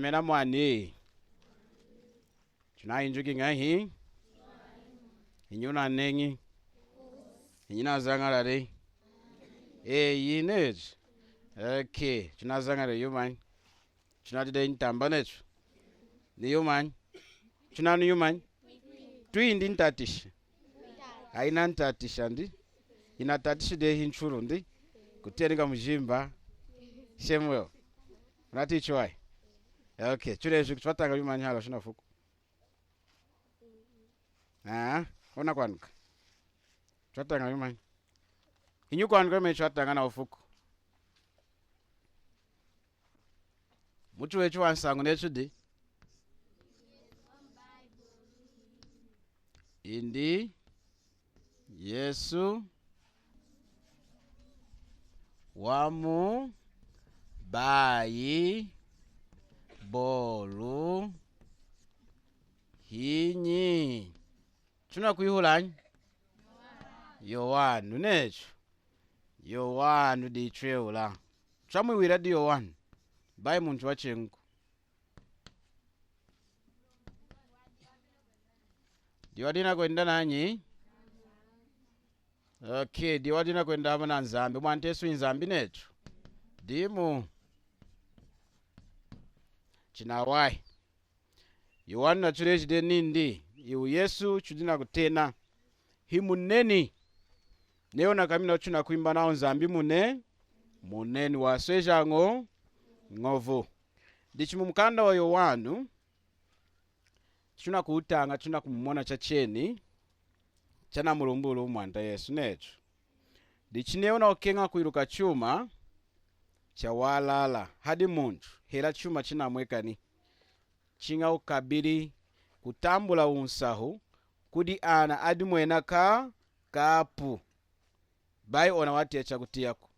Chimena mwani. Chuna injuki ngahi. Inyuna nengi. Inyuna zangarare. Yinej. Okay. Chuna zangare yuman. Chuna dide intamba nechu. Ni yuman. Chuna ni yuman. Twindi ntatish. Aina ntatish andi. Inatatish de hinchuru ndi. Kutenga mjimba. Shemweo. Unati chwai. Okay, chule chutanga yuman hala shina fuku. Ona kwanuka. Chutanga yuman. Inyu kwanuka me chutanga na ufuku. Mutu wechu wansangu nechu di. Indi Yesu wamu bayi bolu hinyi. Chuna kuihulanyi? Yohanu nechu. Yohanu di treula. Chamu wira di Yohanu. Bayi muntu wachengu. Diwadina kwenda nanyi? Okay, diwadina kwenda hama na nzambi. Mwantesu nzambi nechu. Dimu. Chinawai. Yohanu na churechi de nindi. Iu Yesu chudina kutena. Himu neni. Neo na kamina chuna kuimba nao nzambi mune. Muneni wa sweja ngovu. Dichimu mkanda wa Yohanu. Chuna kuutanga, chuna kumumona chacheni. Chana mulumbulu mwanta Yesu nechu. Dichineona okenga kuiruka chuma. Chawalala. Hadi muntu. Hela chuma china mwekani. Chinga ukabiri. Kutambula unsahu. Kudi ana adi mwena kapu. Bai ona wati ya chakuti yako.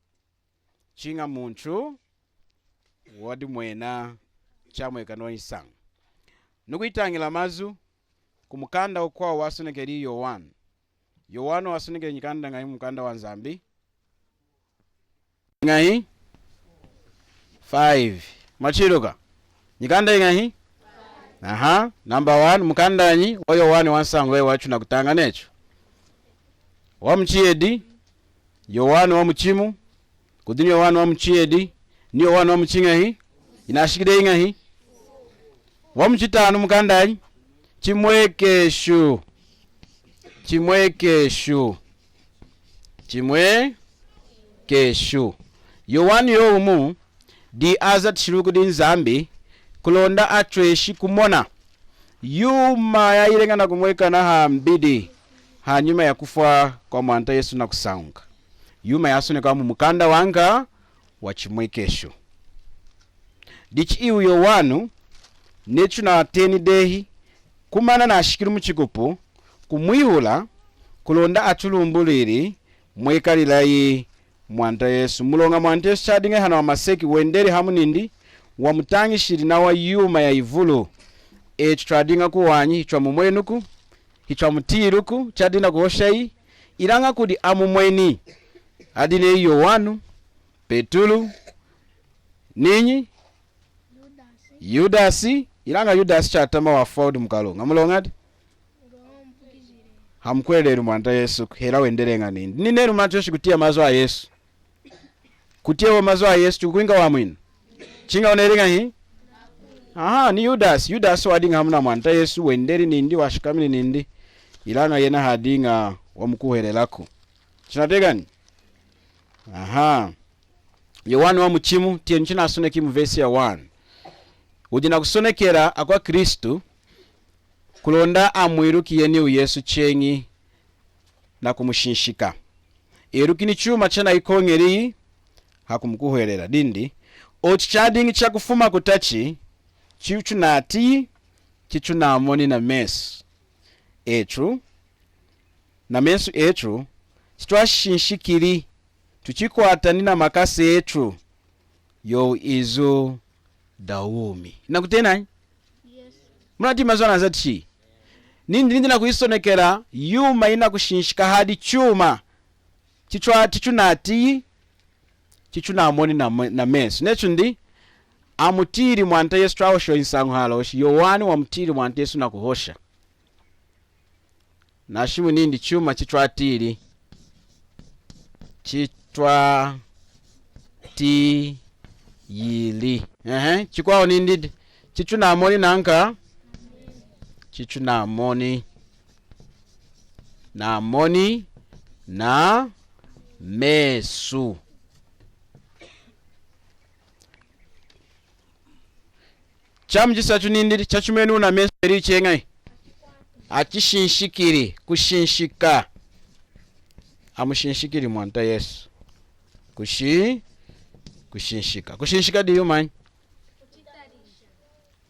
Chinga muntu. Wadi mwena chamweka no isang. Nukuitangila mazu. Kumukanda ukwa wasunekeri Yohanu. Yohanu wasunekeri nyikanda ngayi mukanda wa nzambi. Ngayi 5. Machiruka. Nyikanda ngayi? Aha. Number 1 mukanda nyi. Wa Yohanu wansangu we wachu na kutanga nechu. Wa mchiedi. Yohanu wa mchimu. Kudini Yohanu wa mchiedi. Ni Yohanu wa mchinga hii. Inashikide inga hii. Wa mchitanu mukanda nyi. Chimwekeshu. Chimwekeshu. Chimwekeshu. Yohanu yomu. Di azat shiruku di nzambi. Kulonda atweshi kumona. Yuma ya ilenga na kumweka na hambidi. Hanyuma ya kufa kwa mwanta Yesu na kusaunga. Yuma ya sune kwa mukanda wanga. Wachimwekeshu. Dichi iu Yohanu. Nechu na teni dehi. Kumana na ashikiru mchikupu. Kumwihula. Kulonda atulumbuliri. Mwekalilayi mwanta Yesu. Mulonga mwanta Yesu chadinga hana wa maseki. Wenderi hamu nindi. Wamutangishiri na wa yuma ya ivulu. Chadinga kuwanyi. Hichwa mumwenuku. Hichwa mutiruku. Chadinga kuhoshai. Ilanga kudi amumweni. Adine Yohanu. Petulu. Ninyi. Yudasi. Ilanga Yudasi chatama wa Ford mkalonga. Mulongadi? Hamkweleru mwanta Yesu. Hela wenderenga nindi. Nineru matoshi kutia mazo wa Yesu. Kutia wa mazo wa Yesu. Chukuinga wa mwini. Chinga unerenga hii? Aha, ni Yudasi. Yudasi wadinga hamuna mwanta Yesu. Wenderi nindi. Washikamili nindi. Ilanga yena hadinga wa mkuhere lako. Chinategani? Aha. Yohanu wa mchimu. Tiye nchina asuneki mvesi ya 1. Ujina kusonekera akwa Kristu. Kulonda amwiruki yeni u Yesu chengi. Na kumushinshika. Irukini chuma chana ikongeri. Hakumukuherera dindi. Ochichadingi chakufuma kutachi. Chichunati. Chichunamoni na mesu. Etru. Na mesu etru. Chitwashinshikiri. Tuchikwatani na makasi etru. Yo izu daumi. Nakutena? Yes. Mnati mazwana zati. Nindi na kuisonekera. Yuma ina kushinshika hadi chuma. Chichunati. Chichunamoni na mesu. Nechundi. amutiri mwanta Yesu twawosho insangu haloshi Yohani wamutiri mwanta Yesu nakuhosha nashimu nindi chuma chitwatiri yili chikwao nindi chichu na amoni nanka chichu na amoni na mesu chamjisa nindi chachumenu na mesu eri chengai achishinshikiri kushinshika amushinshikiri mwanta Yesu kushinshika diyo manyi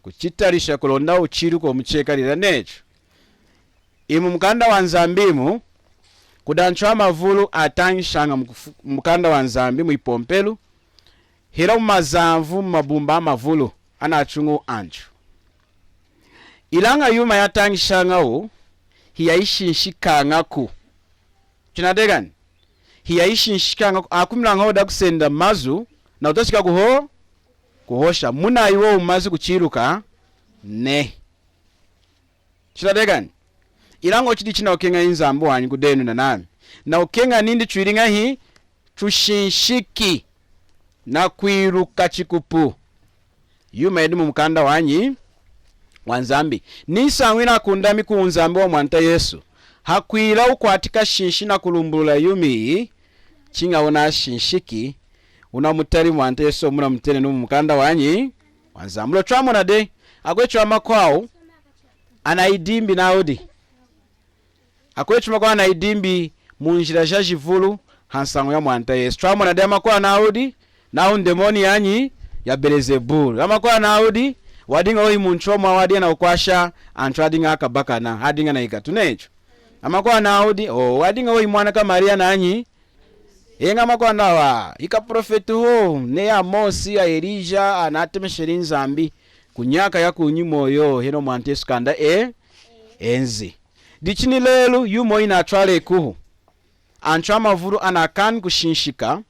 kuchitarisha kulonda uchiru ko muchekalira necho imu mukanda wa nzambimu kudanchwa mavulu atangishanga mukanda wa nzambi muipompelu hira umazamvu mabumba amavulu anachungu anchu ilanga yuma yatangishanga u hiyayishinshikanga ku chinadegani hiyayishinshikanga akumilanga oda kusenda mazu na utashika kuhosha muna iwo umazi kuchiruka ne chinadegani ilango chidi china okenga inzambu wanyi kudenu na nami na okenga nindi chuiringa hii chushinshiki na kwiruka chikupu yuma edimu mukanda wanyi wanzambi nisa wina kundami kuunzambi wa mwanta Yesu hakwila ukwatika shinshi na kulumbula yumi chinga una shinshiki unamutari mwanta Yesu muna mutene numu mukanda wanyi wanzambi lo chwamuna de akwechu amakwao anaidimbi naudi akwechu makwao anaidimbi munjira jajivulu hansangu ya mwanta Yesu chwamuna de amakwao naudi na undemoni yanyi ya Belzebul amakwao naudi wadinga oi munchoma wadia na ukwasha antradinga akabaka na hadinga na ikatunecho amakwa naudi wadinga oi mwana ka Maria nanyi yenga makwa nawa ika profetu ho ne ya Mosi ya Elija anatemesherin zambi kunyaka ya kunyimoyo hino mwantesu kanda enzi dichini lelu yumo ina atwale kuhu anchama vuru anakan kushinshika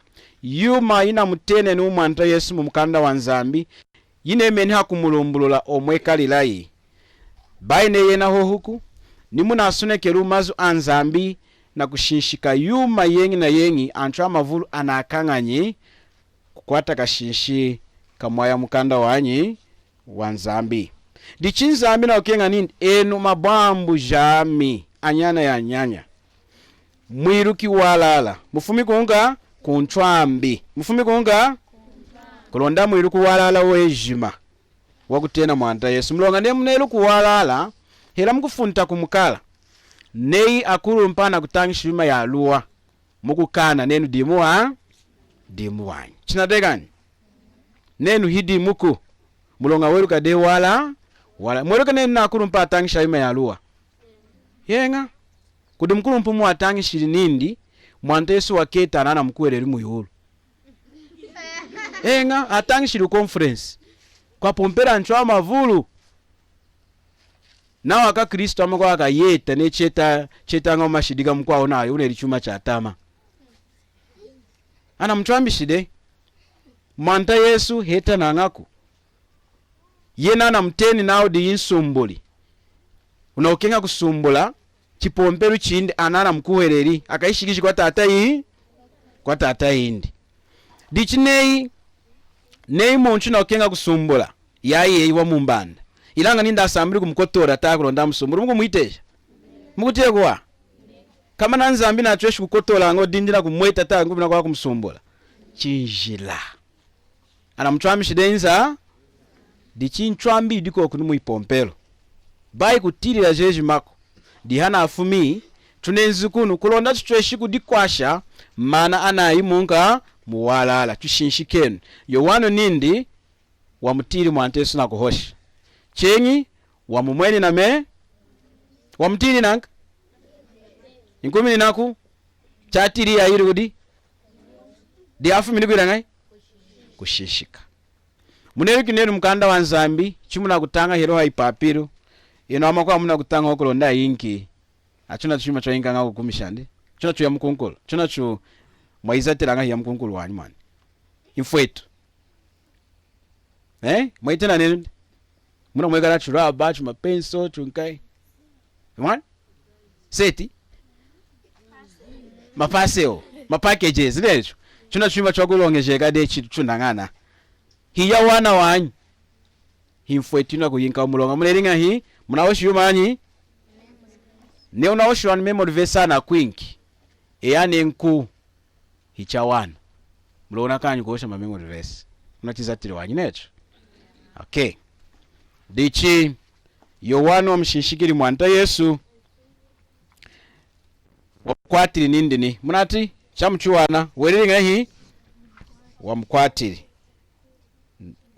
yuma ina mutene nu mwanta Yesu mumukanda wa nzambi yine meni hakumulumbulula omwekalilayi baine yena ho huku nimuna asunekelu mazu anzambi na kushinshika yuma yengi na yengi anchu amavulu anakanganyi kukwata kashinshi kamwaya mukanda wanyi wanzambi dichinzambi na okenga nindi enu mabambu jami anyana ya nyanya mwiruki walala mufumi kunga kunchwambi mufumi kunga kulonda mwiru kuwalala wejima wakutena mwanta Yesu mlonga ne munelu kuwalala hela mukufunta kumukala nei akuru mpana kutangishima ya luwa mukukana nenu dimu wanyi chinadegani nenu hidi muku mulonga weruka de wala mweruka nenu na akuru mpa atangishima ya luwa yenga kudi mkuru mpumu atangishiri nindi mwanta Yesu waketa anana mkuweleli muyulu enga atangishiri conference kwa pompera nchwa mavulu na waka Kristo amakwa akayeta ne cheta nga mashidiga mkwao nayo uneli chuma cha tama ana mchwambishide mwanta Yesu heta na ngaku yena na mteni nao di insumbuli unaokenga kusumbula chipomperu chindi anana mkuweleri akaishikishi kwa tata indi dichinei nei monchu na okenga kusumbula yayi iwa mumbanda ilanga ninda asambiri kumkotora takulonda msumbulu mungu muiteja mukutekwa kama nanzambi na chweshi kukotola ngo dindira kumweta tangu bina kwa kumsumbula chinjila ana mchwami shidenza dichinchwambi diko kunu ipompelo bai kutirira jeji mako dihana afumi tunenzi kunu kulonda chweshi kudikwasha mana anayimunga muwalala tushinshikenu Yohana nindi wa mutiri mwanta Yesu na kuhosha chenyi wa mumweni na me wa mutiri nanka inkumi naku chatiri ya iri udi di afu minigwira ngai kushishika muneri kineri mukanda wa nzambi chimuna kutanga hero haipapiro ino amakwa muna kutanga okulonda yinki achuna chuma cho yinka ngako kumishande chuna chu ya mkunkolo chuna chu mwaizatira nga ya mkunkulu wanyu mani infwetu Mwaitena nini? Muna mwekana churaba, chumapenso, chunkai. What? Seti? Mapaseo. Mapackages. Lecho. Chuna chuma chokulongejeka de chunangana. Hiya wana wanyi. Himfwetina kuyinka umulonga. Muneringa hii. Munaoshi yumanyi. Ne unaoshi wani memory verse na kwinki. Eyane nku. Hicha wana. Mulona kanyu kuosha ma memory verse. Unachizatiri wanyi necho. Okay. Dichi Yohana wamushinshikiri mwanta Yesu wamukwatiri nindini munati chamuchuwana weriringa hii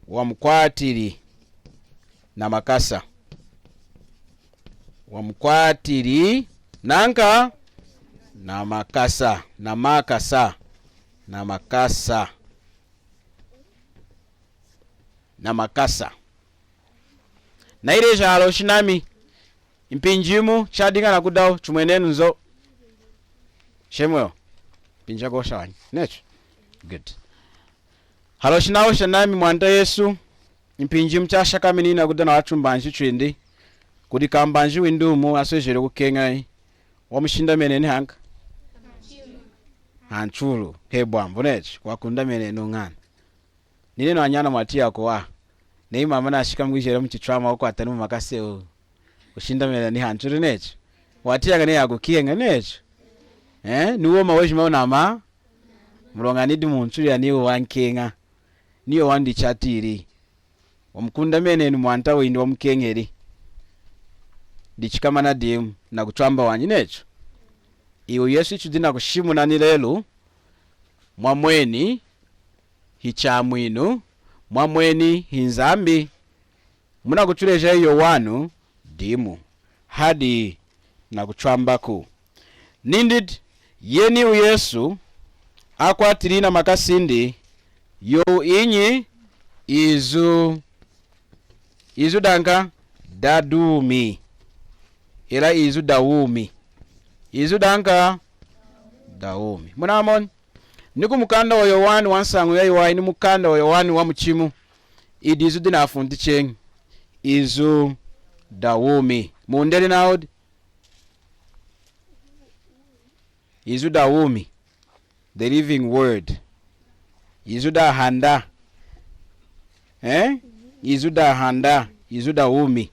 wamukwatiri na makasa wamukwatiri nanka na makasa na ile jalo shinami impinjimu chadinga na kudao chumwenenu nzo shemwe pinja go shawani necho good halo shinao shinami mwanda Yesu impinjimu chashaka minina kudana wachumbanji chwindi kudi kambanji windumu asojere kukengai wamushinda menene hanga hanchulu hebwambo necho wakunda menene ngana nile no anyana mwatia ko wa nei mama na shika mwijere mchitrama uko atanu makaseo ushinda mela ni hanchuru necho watia gane yago kienga necho niwo maweshi maona ma mulonga nidi munchuri ya niwo wankenga niyo wandi chatiri omukunda menene mwanta windi wamukengeri dichikama na dim na kutramba wanyi necho iyo Yesu chudina kushimu na nilelu mwamweni hichamwinu mwamweni hinzambi muna kuchuleja iyo wanu dimu hadi na kuchwambaku nindid yeni u Yesu akwatirina makasindi yo inyi izu danka dadumi ila izu dawumi izu danka dawumi munamoni niku mukanda wa Yohana wansangu ya Yohana ni mukanda wa Yohana wa muchimu idizu dina afunti cheng izu dawumi mundeli naod izu dawumi the living word izu da handa izu da handa izu dawumi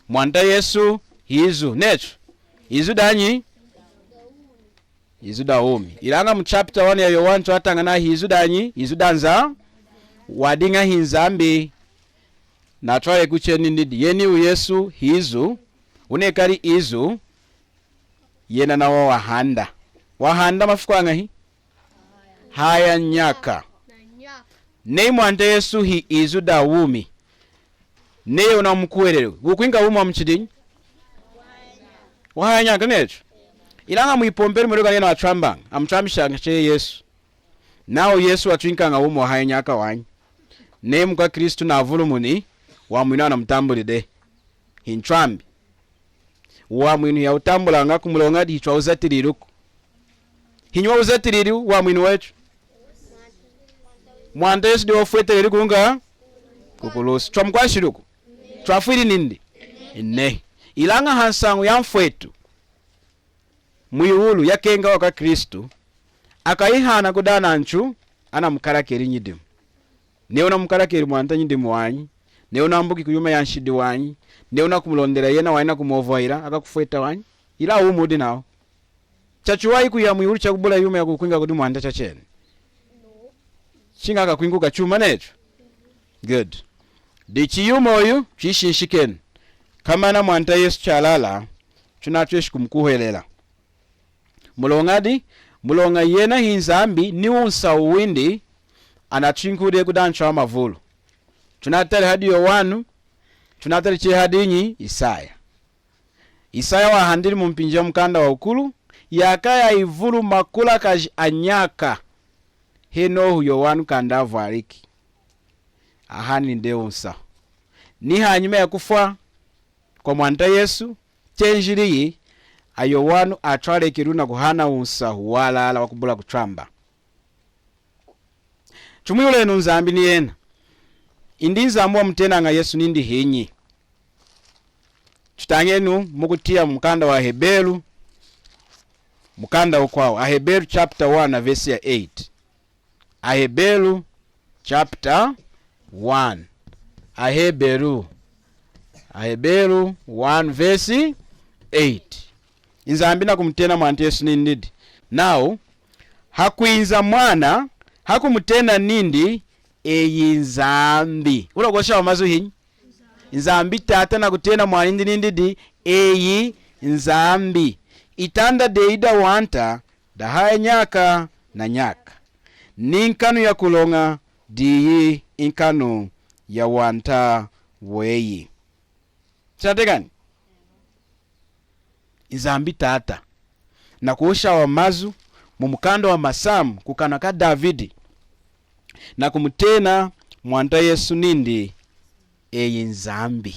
mwanta Yesu izu necho izu danyi izu dawumi ilanga mu chapter 1 ya Yohana twatangana hizu danyi izu danza wadinga hinzambi na twaye kucheni ndidi yeni u Yesu hizu unekari izu yena na wahanda mafukwanga hi haya nyaka nei mwanta Yesu hi izu dawumi nei unamkuwerere ukwinga umwa mchidinyi wahaya nyaka necho ilanga muipomberi murega yena watrambanga amtrambishanga che Yesu nao Yesu atwinkanga umo haya nyaka wanyi name kwa Kristo na volumuni wa mwina na mtambulide hintrambi wa mwinu ya utambula nga kumulonga di chwa uzatiriruku hinywa uzatiriru wa mwinu wetu mwanda Yesu di ofweteriru kunga kukulusi chwa mkwashiruku chwa fwiri nindi ne ilanga hansangu ya mfwetu mwiulu yakenga waka Kristo akaihana kudana nchu ana mukarakeri nyidimu neona mukarakeri mwanta nyidimu wanyi neona mbuki kuyuma ya nshidi wanyi neona kumulondera yena waina kumovaira akakufweta wanyi ila umudi nao chachuwai kuya mwiulu chakubula yume ya kukwinga kudi mwanta chachene chinga akakwinguka chuma necho good dichi yumo oyu chishinshikeni kama na mwanta Yesu chalala chunatweshi kumkuhelela mulonga yena hinzambi niwunsa uwindi anachinkude kudancha wa mavulu tunatari hadi Yohana tunatari che hadinyi Isaya wahandiri mumpinja mkanda wa ukulu yakaya ivulu makula kaji anyaka heno Yohana kanda variki ahani ndeunsa ni hanyuma ya kufa kwa mwanta Yesu chenjiriyi Yohana atwale kiruna kuhana unsa wala wakubula kutramba chumuyule nunzambi ni yena indi nzambi wamutenanga Yesu nindi hinyi. Chitangenu mukutia mukanda wa Hebelu, mukanda ukwawo. Ahebelu chapter 1 verse ya 8. Ahebelu chapter 1. Ahebelu 1 verse 8. Inzambi na kumutena mwantu Yesu nindi. Now, hakuinza mwana, hakumutena nindi eyinzambi. Ulogosha wamazu hinyi? Nzambi tata na kutena mwana nindi di eyinzambi. Itanda deida wanta dahaya nyaka na nyaka. Ninkanu ya kulonga diyi inkanu ya wanta weyi. Chategani? Nzambi tata na kuosha wa mazu mumukando wa masamu kukanaka Davidi na kumutena mwanta Yesu nindi eyinzambi.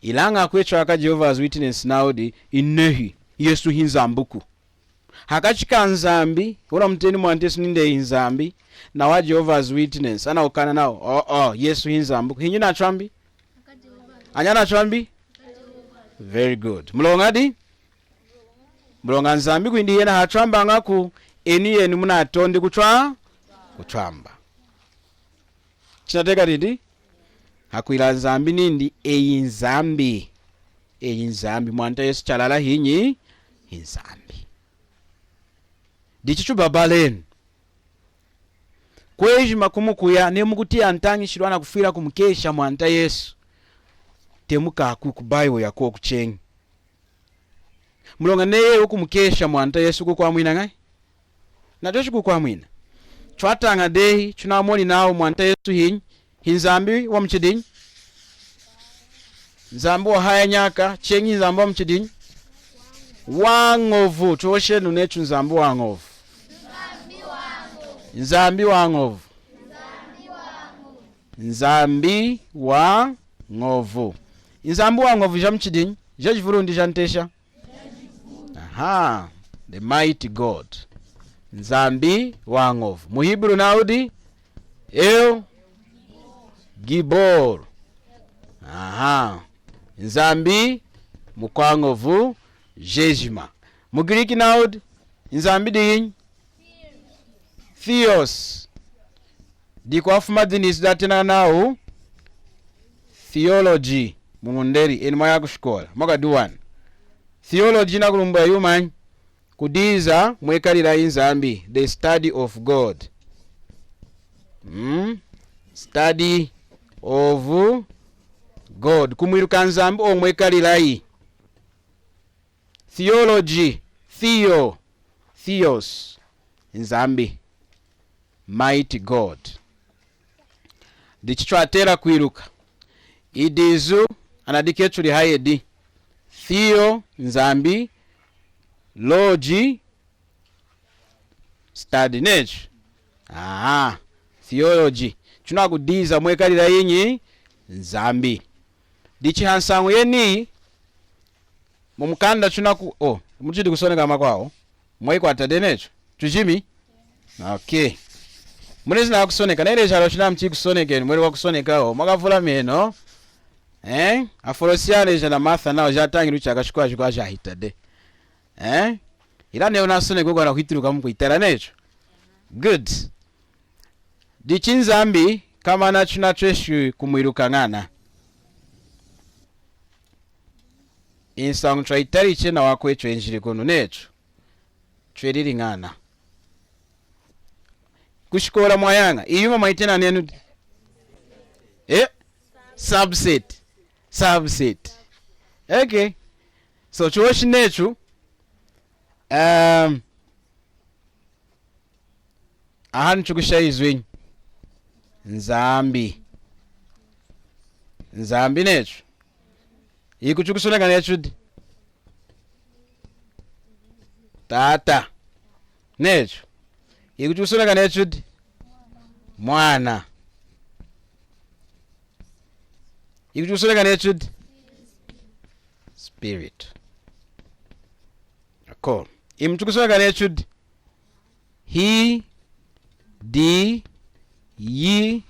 Ilanga kwecho aka Jehovah's Witness naudi inehi Yesu hinzambuku. Hakachika nzambi ura mteni mwanta Yesu nindi eyinzambi na wa Jehovah's Witness ana ukana nao Yesu hinzambuku. Hinyi na chwambi? Anyana chwambi? Very good. Mulongadi? Mulonga nzambi kuindi yena hachwamba ngaku eni yenu muna atondi kuchwamba. Chinateka didi? Hakuila nzambi nindi eyinzambi. Eyinzambi mwanta Yesu chalala hinyi inzambi. Dichichu babalenu. Kweji makumukuya nemukuti antangi shirwana kufira kumukesha mwanta Yesu. Temuka kukubayo yako kuchengi. Mulonga neye ukumukesha mwanta Yesu kwa mwina ngai? Na toshi kwa mwina. Chwatanga dehi chunamoni nao mwanta Yesu hinzambi wa mchidinyi. Nzambi wa haya nyaka chengi nzambi wa mchidinyi. Wangovu choshe nunechu nzambi wangovu. Nzambi wangovu. Nzambi wangovu. Nzambi wangovu jamchidinyi. Jajivurundi jantesha. Aha, the mighty God. Nzambi wangovu. Muhibru naudi El Gibor. Aha. Nzambi mukwangovu Jejima. Mugiriki naudi nzambi di Theos. Di kwa fumadini datena nao theology mungunderi enima ya kushkola. Mwaka duwan. Theology na kulumba yuman kudiza mwekalila inzambi, the study of God. Study of God. Kumwiruka nzambi o mwekalila yi. Theology, Theos, nzambi, mighty God. Dichichwatera kwiruka. Idizu anadikechuli hayedi. Theo nzambi, logi study nature. Theology chuna kudiza mwekalila yinyi nzambi. Dichi hansangu yeni mumukanda chuna ku mchidi kusoneka makwao mwaiku atade nature chujimi. Okay, munezi na kusoneka nere chalo chuna mchi kusoneka mwere wa kusoneka mwakavula meno aforosiane jana Martha nao jatangi rucha akashukwa chukwa jahitade. Ila ne unasoneka kwa kuitiruka mukuitera nature. Good. Dichi nzambi kama na chuna cheshu kumwiruka ngana. Insangu chaitari chena wako echo enjiri kono necho. Chweriri ngana. Kushikola mwayanga. Iyuma maitena nenu. Subset. Okay. So chuoshi nechu. Ahani chukusha izwenyi. Nzambi nechu. Iku chukusuneka nechu. Tata nechu. Iku chukusuneka nechu. Mwana. Iku chukusuneka nechu. Spirit. Cool. Imchukusuneka nechu. He, di, yi,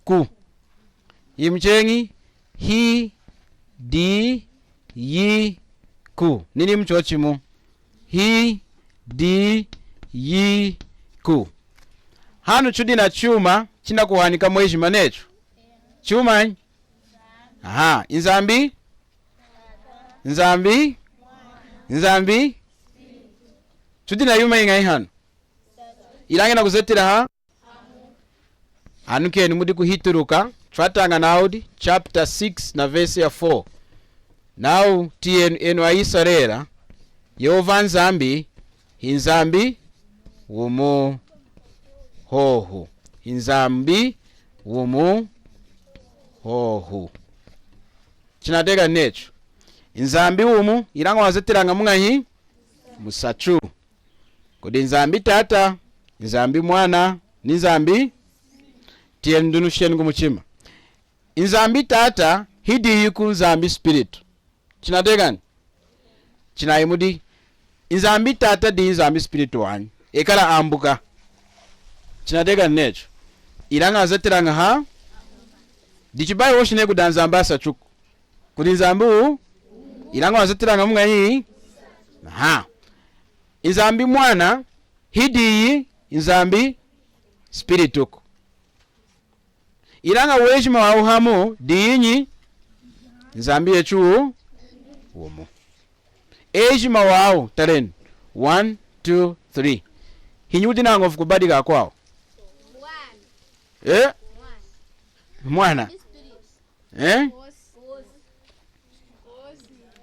ku. imchengi hi di yi ku nini mchochimu hi di yi ku hanu chudi na chuma china kuhanika mweji manecho chuma aha inzambi chudi na yuma inga hanu ilange na kuzetira ha anuke ni mudi kuhituruka twatanga naudi chapter 6 na verse ya 4 now enu aisarera Yehova nzambi inzambi wumu hohu inzambi wumu hohu chinatega necho inzambi wumu ilanga wazetiranga mungahi musachu kodi inzambi tata inzambi mwana nizambi tiendunu shengu muchima inzambi tata hidi yiku nzambi spirit chinatega chinayimudi inzambi tata di inzambi spirit wani ekala ambuka chinatega necho ilanga azetiranga ha dichibai woshine kudanzamba asachuku kudi nzambu ilanga azetiranga mungahi ha inzambi mwana hidi inzambi spirit uko ilanga wejima wa uhamu diinyi nzambi yechu womo ejima wao taren 1 2 3 hinyudi nango kubadika kwao mwana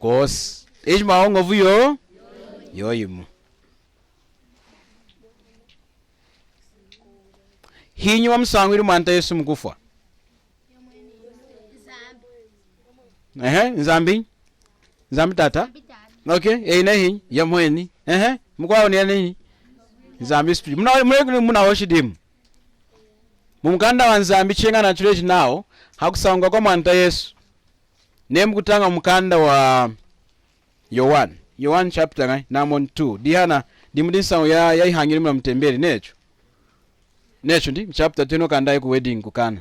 kos ejima wao ngovu yo yimu hinyi wa msangwiri mwanta Yesu mkufa nzambi tata okay ina hinyi ya mweni mkwao ni nini nzambi spirit muna washidimu mumkanda wa nzambi chenga na chule nao hakusanga kwa mwanta Yesu nemu kutanga mkanda wa Yohana chapter 2 dihana dimudinsa ya ihangiri mna mtembere necho ndi chapter 10 kanda ku wedding kukana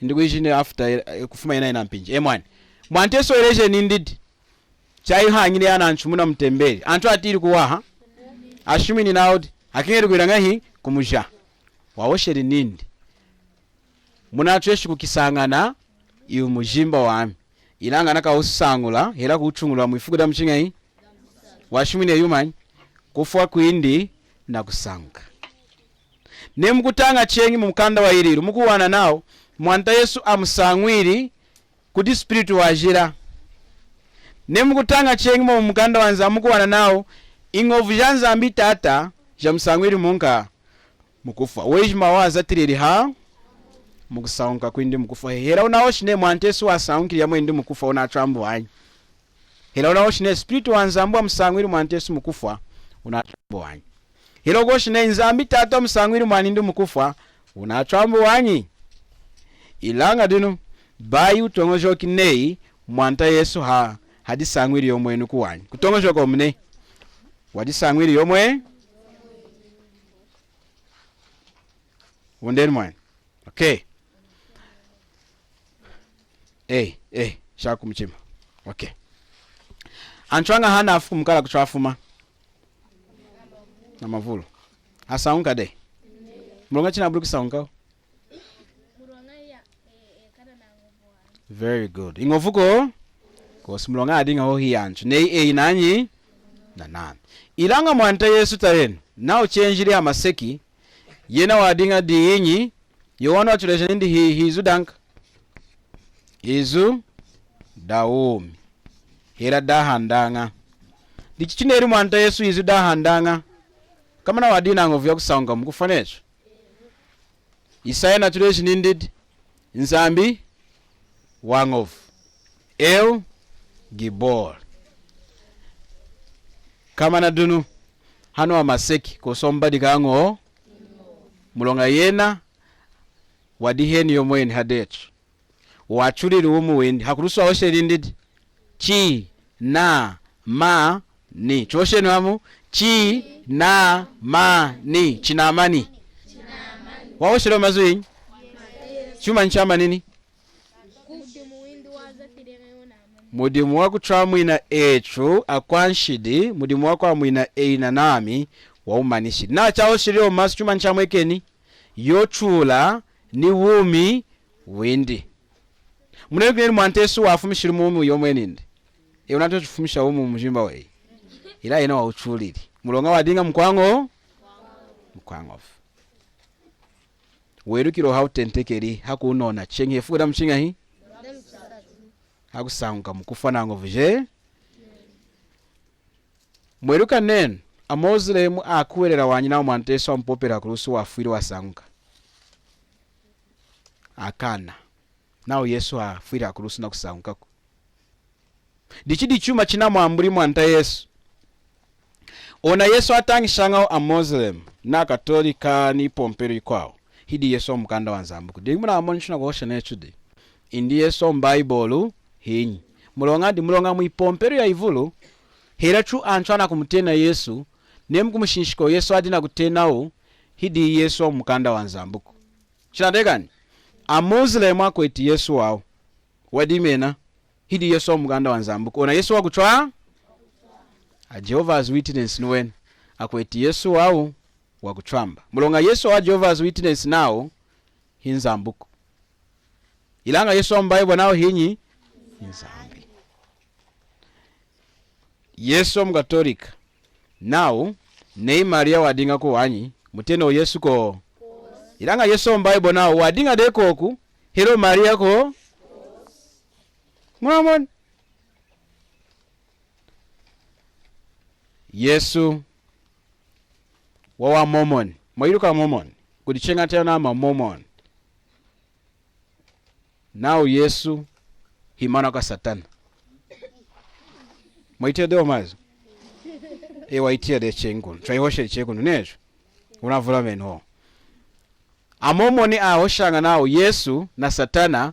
ndi kuishine after kufuma ina mpinje mwana mwante so eleje nindidi chai hangire yana nchumuna mtembere antu atiri kuwaha ashimini naudi akingeri kwiranga hi kumusha wawosheri nindi munatweshi kukisangana iu mujimba wami ilanga naka usangula hela kuchungula muifukuda mchinga hii washimini yumanyi kufwa kuindi na kusanga nemukutanga chengi mukanda wa iriru mukuwana nao mwanta Yesu amusangwiri kuti spirit wajira nemukutanga chengi mukanda wanza mukuwana nao ingovu janzambi tata jamusangwiri munka mukufa wejima waza tiriri ha mukusaunga kwindi mukufa hera unaoshine mwanta Yesu wasaungiri yamwe ndi mukufa unatrambu wanyi hera unaoshine spirit wanzambu amusangwiri mwanta Yesu mukufa unatrambu wanyi hilo goshine nzambi tata musangwiri mwanindi mukufa unatrambu wanyi ilanga dinu bayi utongojo kinei mwanta Yesu hadi sangwiri yomwe nukuwanyi kutongojo komne wadi sangwiri yomwe wondeni mwani okay shaku mchima okay anchwanga hana afu mkala kuchafuma na mavulo asaunga de mlonga china buluki saunga very good ingovuko ko simlonga adinga ho hiyanchu nei inanyi na nan ilanga mwanta Yesu taren nao chenjiri amaseki yena wadinga diinyi yowana chulesha ndi hizu dank izu daumi hera dahandanga dichichineri mwanta Yesu izu dahandanga kama na wadina ngovu ya kusanga mukufanecho Isaya na chulesha nindid nzambi wangovu El Gibor kama na dunu hano wa maseki kosombadi kango mulonga yena wadiheni yomweni hadecho wachuliri umuwendi hakurusu waosheri ndidi chi na ma ni chosheni wamu chi na ma ni chinamani waosheri wa mazuini chuma nchama nini mudimu wakuchwa mwina echu akwanshidi mudimu wakwa mwina eina nami waumanishidi na chao shirio masu chuma nchamwekeni yochula ni wumi windi munekeni mwantesu wafumishiri muumi yomwenindi unato chufumisha umu mjimba wei ila ina wauchulili mulonga wadinga mkwango werukiro hautentekeri hakunona chenge fuda mchinga hii hakusanga mukufana ngo vije mweruka nen amozlemu akuwerera wanyina mwanteso mpopera kurusu wafiri wasanguka akana nao Yesu afiri akurusu na kusanguka dichidi chuma china mwamburi mwanta Yesu ona Yesu atangishanga amozlem na katolika ni pompero ikwao hidi Yesu mukanda wanzambuku dimuna amonchuna gosha nechude indi Yesu Bible hinyi mulonga muipompero ya ivulu herachu anchwana kumutena Yesu nemkumushinshiko Yesu adina kutenao hidi Yesu mukanda wanzambuku chinadegani amuzle mwako eti Yesu wao wadimena hidi Yesu mukanda wanzambuku ona Yesu wakuchwa a Jehovah's Witness nwen akweti Yesu wao wakuchwamba mulonga Yesu wa Jehovah's Witness nao hinzambuku ilanga Yesu Bible nao hinyi hinzambi Yesu mkatolika nao nei Maria wadinga ko wanyi muteno Yesu ko ilanga Yesu Bible nao wadinga deko ku hero Maria ko mwamon Yesu wawa momon mwiruka momon kudichenga tena ma momon nao Yesu himana kwa Satana mwitia deo mazo waitia de chengun traihoshe chengun nejo unavula menho amomoni ahoshanga nao Yesu na Satana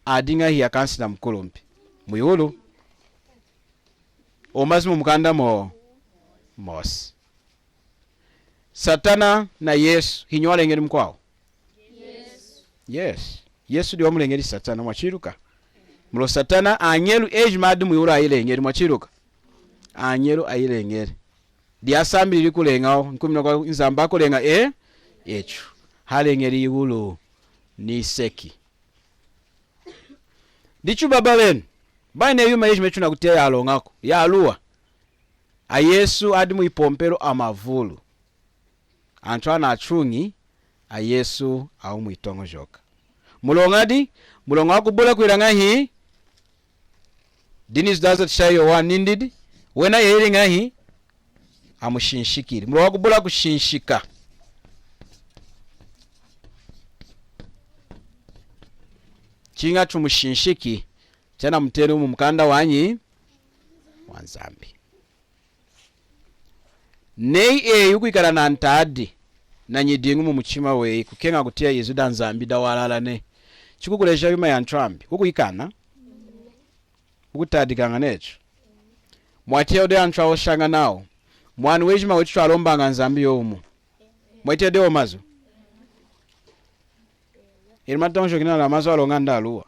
adinga hiya kansi na mkulumpi muyulu omazimu mukanda mos Satana na Yesu hinywa ngeri mkwao Yesu diwa mulengeri Satana mwachiruka mulo Satana anyelu age madu muyulu ayile ngeri mwachiruka anyelu ayile ngeri diasambi likulengao nkumina kwa nzamba kulenga echu hale ngeri yulu ni seki dichu babalen baine yuma age mechuna kutia ya alongako ya aluwa a Yesu adimu ipompero amavulu antwana achungi a Yesu au mwitongo joka mulongadi mulonga kubula kwiranga hi dinis doesn't show you one needed wena yeringa hi amushinshikiri mulonga kubula kushinshika chinga chumushinshiki tena mtero mu mukanda wanyi wanzambi nei yukwikala na ntadi na nyidingu mu muchima we kukenga kutia Yezuda nzambi dawalala ne chikukuleja yuma ya ntrambi kukuyikana ukutadikanga necho mwatia ode antwa oshanga nao mwani wejima wechitu alombanga nzambi yomu mwatia deo mazo ilmatonjo kina la mazo alonga ndaluwa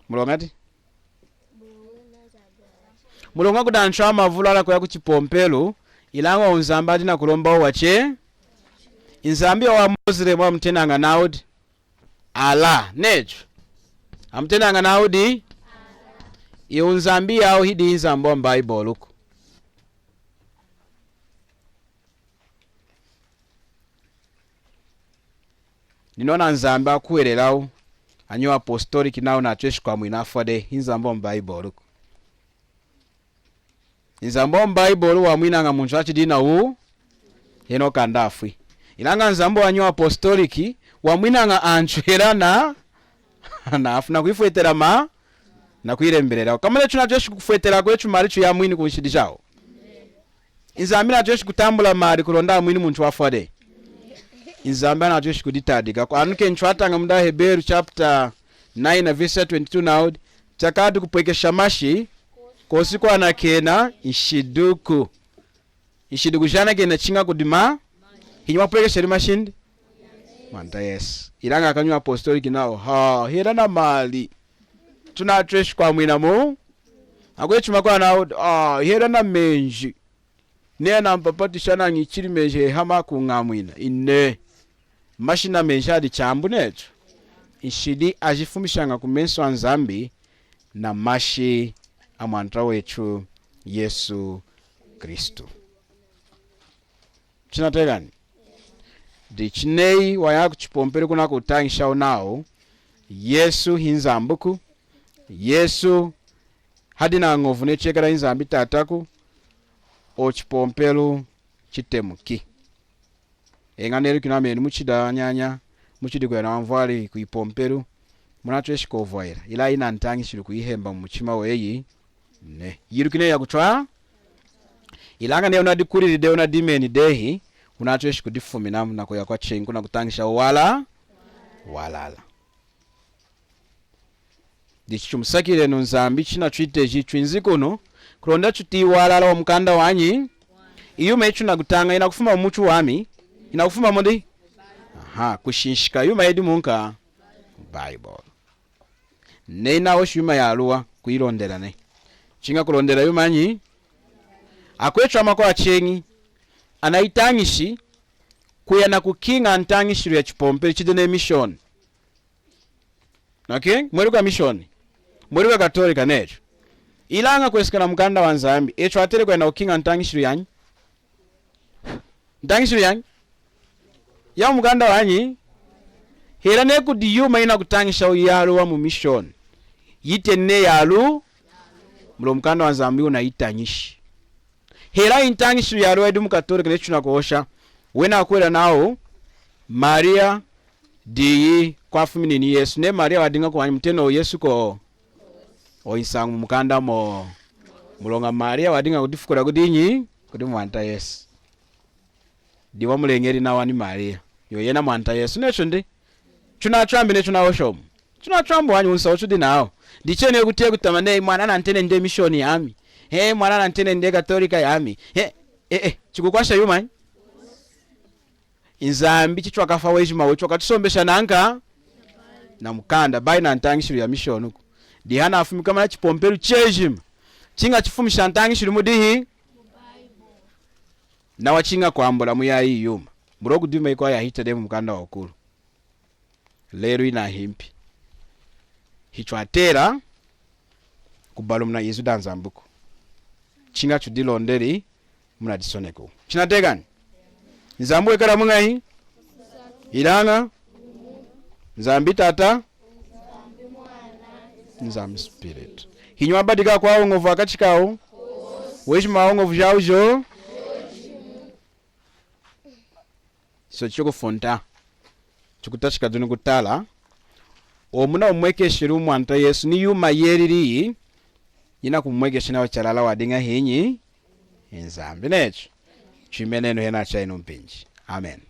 mulongati mulonga kudanchwa mavula ala kwa kuchipompelo ilanga unzamba adina kulomba wache inzambi wa Mozile mwa mtenanga naudi ala nejo amtenanga naudi unzambi yao hidi inzambo Bible luku ninona nzambi akuwerelao anyo apostolic nao na cheshi kwa mwinafode inzambo Bible luku inzambo Bible wa mwinanga munchu achidina u heno kandafwi ilanga nzambo wanyo apostolic wa mwinanga anchwera na afuna kuifwetera na kuiremberera kamale chuna cheshi kufwetera kwechu mari chu ya mwini kushidishao inzambi na cheshi kutambula mari kulonda mwini munchu wafode inzambi na cheshi kuditadika kwa anuke nchwatanga mda Hebrew chapter 9 na verse 22 now chakadu kupwekesha mashi kosi kwa na kena ishiduku jana kena chinga kudima hinywa pwekesha rimashindi manta yes ilanga kanywa apostolic nao hera na mali tunatweshi kwa mwina mu akwechuma kwa na hera na menji nena mpapatisha na ngichiri meje hama kungamwina ine mashina menji hadi chambu netu ishidi ajifumishanga kumenso anzambi na mashi amwantra wetu Yesu Kristo. Chinategani dichinei waya kuchipompere kuna kutangisha nao Yesu hinzambuku Yesu hadi na ngovu nechekera hinzambi tataku ochipompelu chitemuki enganeri kinameni muchida nyanya muchidi kwa na mvali kuipompelu munatweshi kovaira ila ina ntangishiri kuihemba muchima weyi ne yirukine ya kutwa ilanga ne unadikurire una dimeni dehi unatweshi kudifumina na koya kwa chengu na kutangisha walala dichichumsakire nunzambi china twiteji twinzikono kulonda chuti walala wa mkanda wanyi iyo mechu na kutanga ina kufuma muchu wami ina kufuma mondi kushinshika yuma edi munka Bible neina oshuma ya aluwa kuilondera ne chinga kulondera yuma nyi akwechu amako achengi anaitangishi kuya na kukinga antangishiru ya chipompeli chidene mission. Okay? Mweri kwa mission mweri kwa katolika necho ilanga kwesikana mkanda wanzambi echo atere kwa na kukinga antangishiru yanyi ntangishiru yanyi ya mkanda wanyi hera neku diyuma ina kutangisha uyalu wa mu mission yitene yalu mlo mkanda wanzambi unaitangishi hera intangishiru yalu edu mkatolika necho na kuosha wena akwela nao Maria diyi kwa fumini ni Yesu ne Maria wadinga kwa mteno Yesu ko oisangu mukanda mo mulonga Maria wadinga kudifukura kudinyi kudi mwanta Yesu diwa mulengeri na wani Maria yo yena mwanta Yesu necho ndi tunatrambi ne tunawoshomu tunatrambo wanyi unsa ochudi nao dichene kutie kutamane mwana na ntene nde mission yami mwana na ntene nde katolika yami chikukwasha yuma inzambi chichwa kafa wejima wecho katisombesha nanga na mkanda bai na ntangishiru ya mission huko dihana afumika mana chipompelu chejima chinga chifumisha ntangishiru mudihi na wachinga kuambola muyayi yuma murogu dima ikuwa ya hita demu mkanda wakulu leru ina himpi hichwa tera kubalumna Yesu danzambuku chinga chudilonderi muna disoneko chinategani nzambu ekala mungahi ilanga nzambi tata nzambi spirit hinywa badika kwa ngovu akachikao weshima ngovu jaujo so choko fonta chukutashika dunu kutala omuna omweke shiru mwanta Yesu ni yuma yeriri ina kumweke shina wachalala wadinga hinyi nzambi necho chimeneno hena chaino mpinji. Amen.